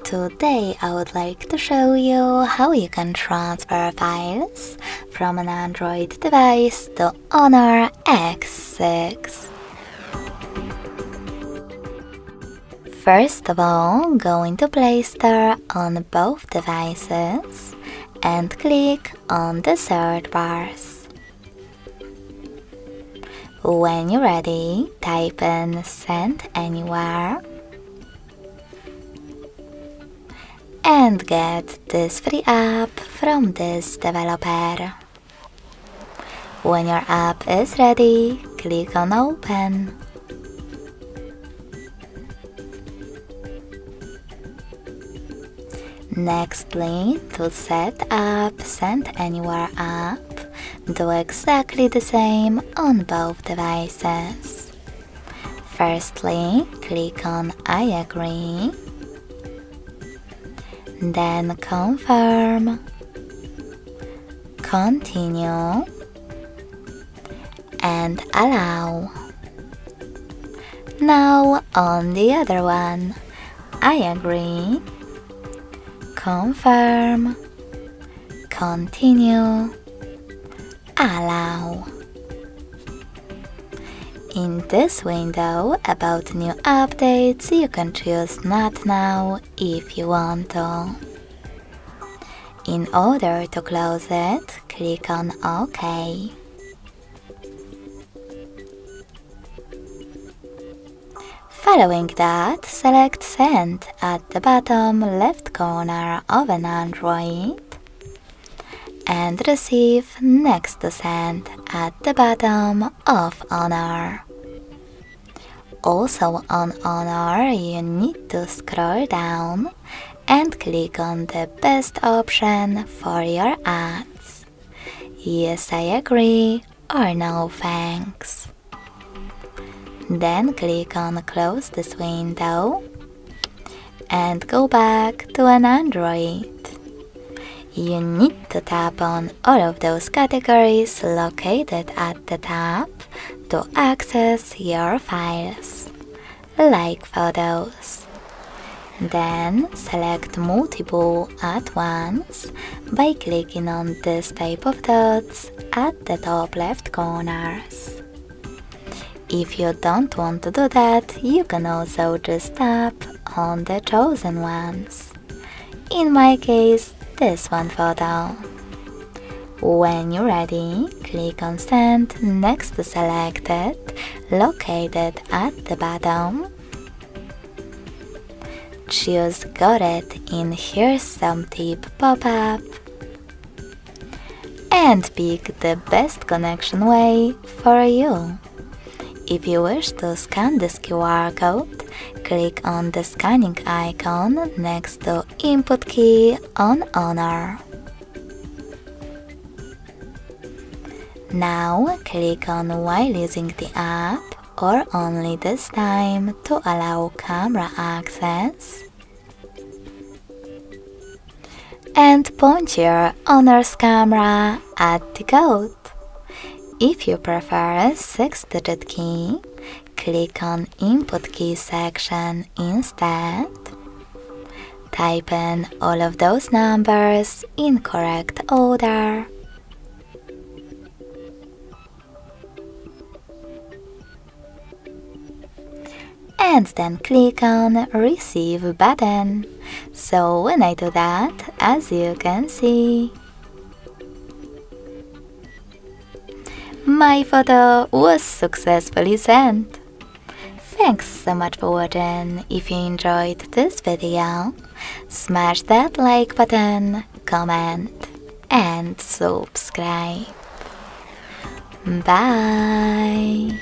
Today I would like to show you how you can transfer files from an Android device to Honor X6. First of all, go into Play Store on both devices and click on the search bars. When you're ready, type in Send Anywhere and get this free app from this developer. When your app is ready, click on Open. Nextly, to set up Send Anywhere app, do exactly the same on both devices. Firstly, click on I agree, then confirm, continue, and allow. Now on the other one, I agree, confirm, continue, allow. In this window about new updates, you can choose Not Now if you want to. In order to close it, click on OK. Following that, select Send at the bottom left corner of an Android and Receive next to Send at the bottom of Honor. Also on Honor, you need to scroll down and click on the best option for your ads. Yes, I agree, or no thanks. Then click on Close this window and go back to an Android. You need to tap on all of those categories located at the top to access your files, like photos. Then select Multiple at once by clicking on this type of dots at the top left corners. If you don't want to do that, you can also just tap on the chosen ones. In my case, this one photo. When you're ready, click on Send next to Selected, located at the bottom. Choose Got It in Here's Some Tip pop-up and pick the best connection way for you. If you wish to scan this QR code, click on the scanning icon next to Input key on Honor. Now click on While using the app or only this time to allow camera access and point your Honor's camera at the code. If you prefer a 6-digit key, click on Input key section instead. Type in all of those numbers in correct order. And then click on Receive button. So when I do that, as you can see, my photo was successfully sent. Thanks so much for watching. If you enjoyed this video, smash that like button, comment, and subscribe. Bye!